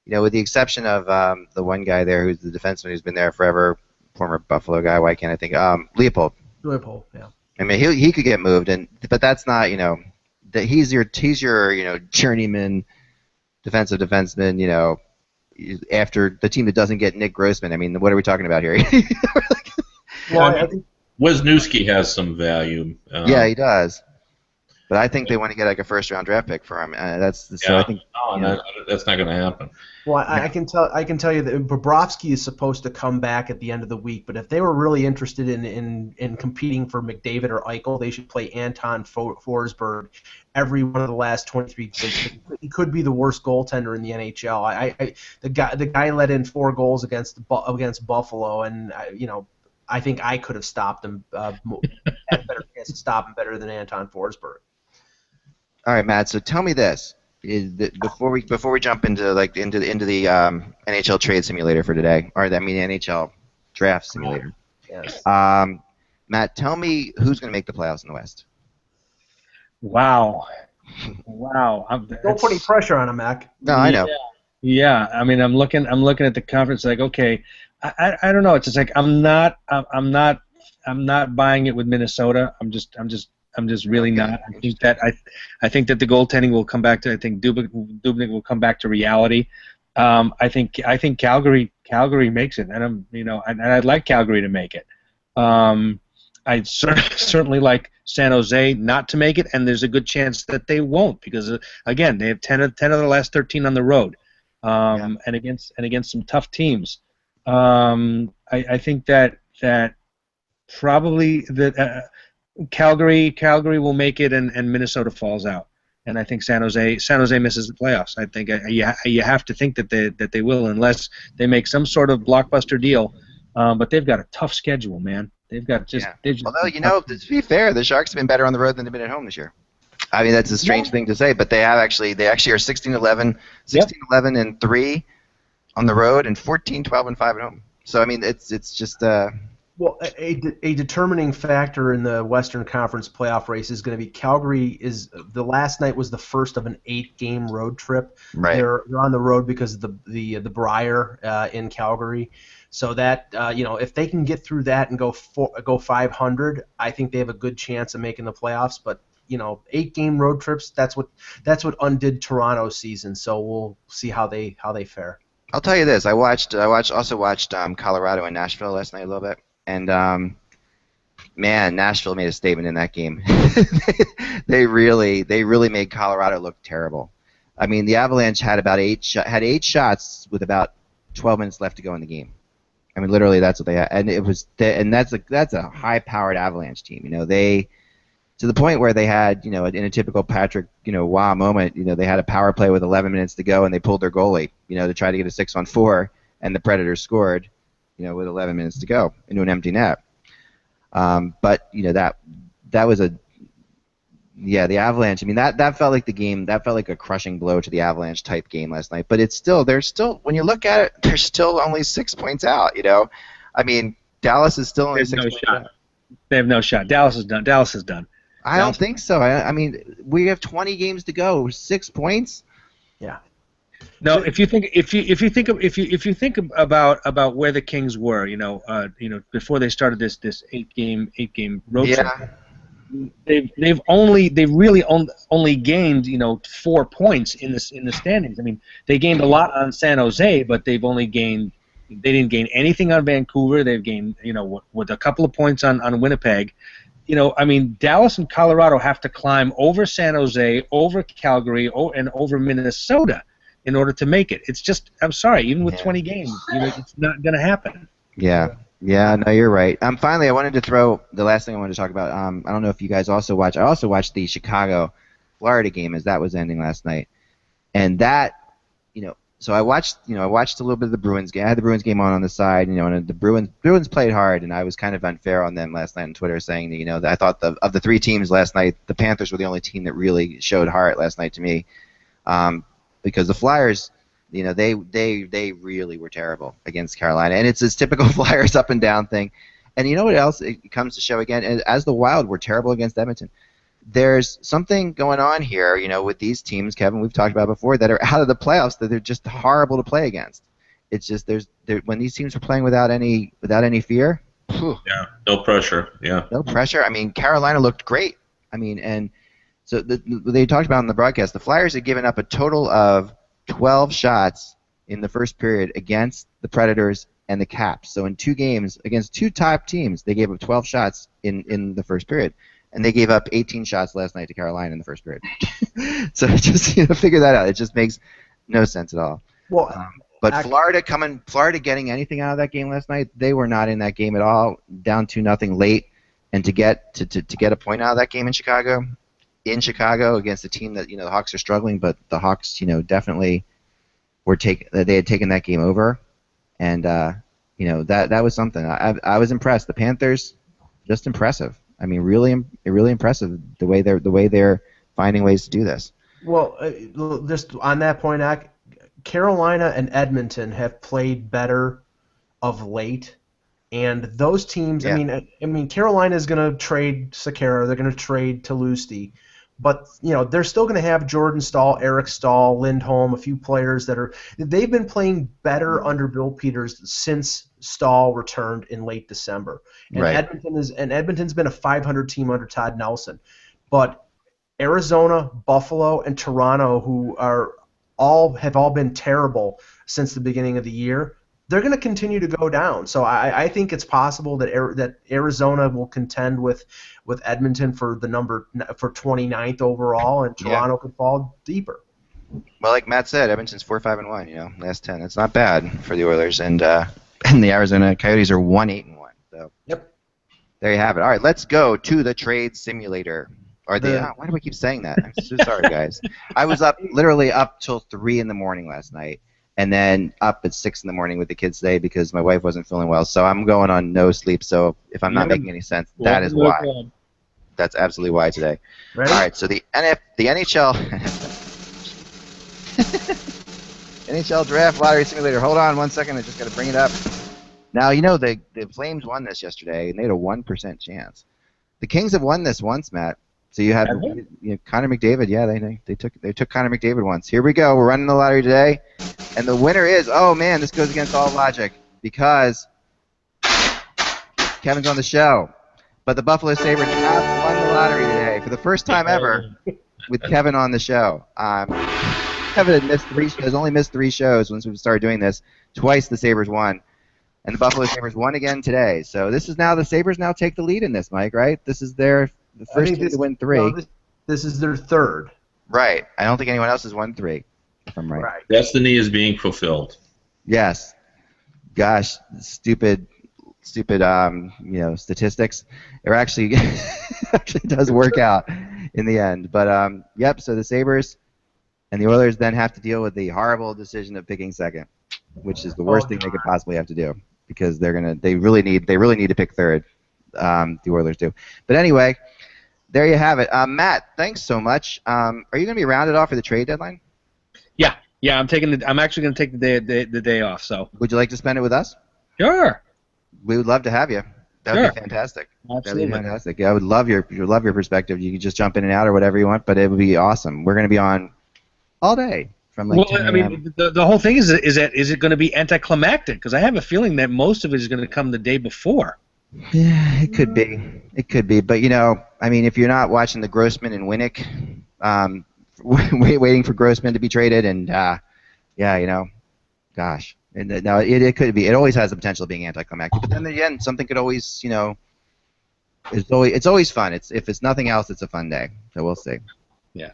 with the exception of the one guy there who's the defenseman who's been there forever, former Buffalo guy. Why can't I think? Leopold. Leopold, yeah. I mean, he could get moved, but that's not that he's your journeyman defensive defenseman. After the team that doesn't get Nick Grossman. I mean, what are we talking about here? I think Wisniewski has some value. Yeah, he does. But I think they want to get like a first-round draft pick for him. So I think that's not going to happen. Well, I can tell you that Bobrovsky is supposed to come back at the end of the week. But if they were really interested in competing for McDavid or Eichel, they should play Anton Forsberg every one of the last 23 games. He could be the worst goaltender in the NHL. The guy let in 4 goals against Buffalo, and I think I could have stopped him. Had a better chance to stop him better than Anton Forsberg. All right, Matt. So tell me this: before we jump into the NHL trade simulator for today, or NHL draft simulator. Yes. Matt, tell me who's going to make the playoffs in the West. Wow. Don't put any pressure on him, Mac. No, I know. Yeah. I mean, I'm looking at the conference like, okay, I don't know. It's just like I'm not buying it with Minnesota. I'm just really not. I think that the goaltending will come back to. I think Dubnyk will come back to reality. I think Calgary makes it, and and I'd like Calgary to make it. I'd certainly like San Jose not to make it, and there's a good chance that they won't because again they have 10 of the last 13 on the road, and against some tough teams. I think that probably that Calgary will make it, and Minnesota falls out, and I think San Jose misses the playoffs. I think you have to think that they will unless they make some sort of blockbuster deal. But they've got a tough schedule, man. Although to be fair, the Sharks have been better on the road than they've been at home this year. I mean, that's a strange thing to say, but they actually are 16-11 and 3 on the road and 14-12 and 5 at home. So I mean, it's just. Well, a determining factor in the Western Conference playoff race is going to be Calgary. The last night was the first of an 8-game road trip. Right. They're on the road because of the Briar in Calgary. So that if they can get through that and go 500, I think they have a good chance of making the playoffs. But 8-game road trips, that's what undid Toronto's season. So we'll see how they fare. I'll tell you this: I also watched Colorado and Nashville last night a little bit. And man, Nashville made a statement in that game. They really made Colorado look terrible. I mean, the Avalanche had about 8 shots with about 12 minutes left to go in the game. I mean, literally, that's what they had, and that's a high-powered Avalanche team. They to the point where they had in a typical Patrick Waugh moment. They had a power play with 11 minutes to go, and they pulled their goalie to try to get a 6-on-4, and the Predators scored. With 11 minutes to go into an empty net. But that was Yeah, the Avalanche. I mean, that felt like the game. That felt like a crushing blow to the Avalanche type game last night. But they're still, when you look at it, they're still only 6 points out. I mean, Dallas is still They only have 6 no points shot. out. They have no shot. Dallas is done. Dallas is done. I don't think so. I mean, we have 20 games to go. 6 points. Yeah. No, if you think about where the Kings were, before they started this eight game road trip, Yeah. they've really only gained 4 points in the standings. I mean, they gained a lot on San Jose, but they didn't gain anything on Vancouver. They've gained with a couple of points on Winnipeg. I mean, Dallas and Colorado have to climb over San Jose, over Calgary, and over Minnesota in order to make it. It's just, I'm sorry, even with 20 games, it's not going to happen. Yeah. Yeah, no, you're right. Finally, I wanted to throw the last thing I wanted to talk about. I don't know if you guys also watch. I also watched the Chicago-Florida game as that was ending last night, and that, so I watched a little bit of the Bruins game. I had the Bruins game on the side, and the Bruins played hard, and I was kind of unfair on them last night on Twitter, saying that that I thought of the 3 teams last night, the Panthers were the only team that really showed heart last night to me, because the Flyers. They really were terrible against Carolina, and it's this typical Flyers up and down thing. And you know what else? It comes to show again, and as the Wild were terrible against Edmonton. There's something going on here, with these teams, Kevin, we've talked about before, that are out of the playoffs, that they're just horrible to play against. It's just when these teams are playing without any fear. Yeah, no pressure. Yeah, no pressure. I mean, Carolina looked great. I mean, and so they talked about in the broadcast, the Flyers had given up a total of 12 shots in the first period against the Predators and the Caps. So in 2 games against 2 top teams, they gave up 12 shots in the first period, and they gave up 18 shots last night to Carolina in the first period. So just figure that out. It just makes no sense at all. Well, but Florida getting anything out of that game last night, they were not in that game at all. Down 2-0 late, and to get a point out of that game in Chicago against a team that the Hawks are struggling, but the Hawks definitely they had taken that game over, and that was something. I was impressed. The Panthers, just impressive. I mean, really impressive the way they're finding ways to do this. Well, just on that point, Carolina and Edmonton have played better of late. And those teams, yeah. I mean, Carolina is going to trade Sekera. They're going to trade Toulouse. But they're still going to have Jordan Staal, Eric Staal, Lindholm, a few players they've been playing better under Bill Peters since Staal returned in late December. And right. Edmonton's been a 500 team under Todd Nelson. But Arizona, Buffalo, and Toronto, who have all been terrible since the beginning of the year, they're going to continue to go down. So I think it's possible that Arizona will contend with Edmonton for 29th overall, and Toronto could fall deeper. Well, like Matt said, Edmonton's 4-5-1. Last 10. That's not bad for the Oilers, and the Arizona Coyotes are 1-8-1. So yep. There you have it. All right, let's go to the trade simulator. Why do I keep saying that? I'm so sorry, guys. I was literally up till 3 in the morning last night. And then up at 6 in the morning with the kids today because my wife wasn't feeling well. So I'm going on no sleep. So if I'm not making any sense, that is why. That's absolutely why today. Ready? All right. So the NHL NHL Draft Lottery Simulator. Hold on 1 second. I just got to bring it up. Now the Flames won this yesterday, and they had a 1% chance. The Kings have won this once, Matt. So you have Connor McDavid. Yeah, they took Connor McDavid once. Here we go. We're running the lottery today. And the winner is, oh man, this goes against all logic because Kevin's on the show. But the Buffalo Sabres have won the lottery today for the first time ever with Kevin on the show. Kevin has only missed 3 shows since we started doing this. Twice the Sabres won. And the Buffalo Sabres won again today. So this is now the Sabres now take the lead in this, Mike, right? This is the first team to win 3. No, this is their 3rd. Right. I don't think anyone else has won 3. If I'm right. Destiny is being fulfilled. Yes. Gosh, stupid statistics. It actually does work out in the end. But yep. So the Sabres and the Oilers then have to deal with the horrible decision of picking second, which is the worst thing they could possibly have to do because they really need to pick 3rd. The Oilers do. But anyway. there you have it. Matt, thanks so much. Are you going to be rounded off for the trade deadline? Yeah. I'm actually going to take the day off. So. Would you like to spend it with us? Sure. We would love to have you. That would be fantastic. Absolutely. That'd be fantastic. Yeah, I would love your perspective. You could just jump in and out or whatever you want, but it would be awesome. We're going to be on all day from like 10 I mean, the whole thing is it going to be anticlimactic? Because I have a feeling that most of it is going to come the day before. Yeah, it could be. It could be. But, I mean, if you're not watching the Grossman and Winnick, waiting for Grossman to be traded, and, gosh. And, no, it could be. It always has the potential of being anticlimactic. But then again, something could always, it's always fun. If it's nothing else, it's a fun day. So we'll see. Yeah.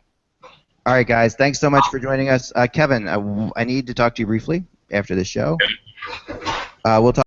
All right, guys. Thanks so much for joining us. Kevin, I need to talk to you briefly after the show. We'll talk